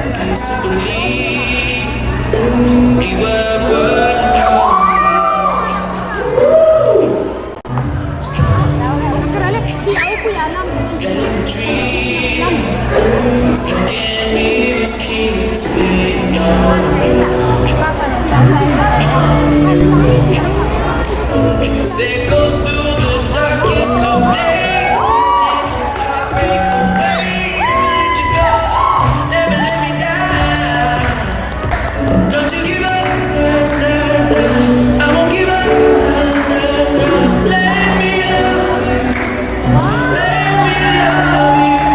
used to believe we were worlds. Selling dreams, looking mirrors keep spinning on. Say go through the darkest of days, heartbreak away, let you go, never let me down. Don't you give up, nah, nah, nah. I won't give up, nah, nah, nah. Let me love you, let me love you.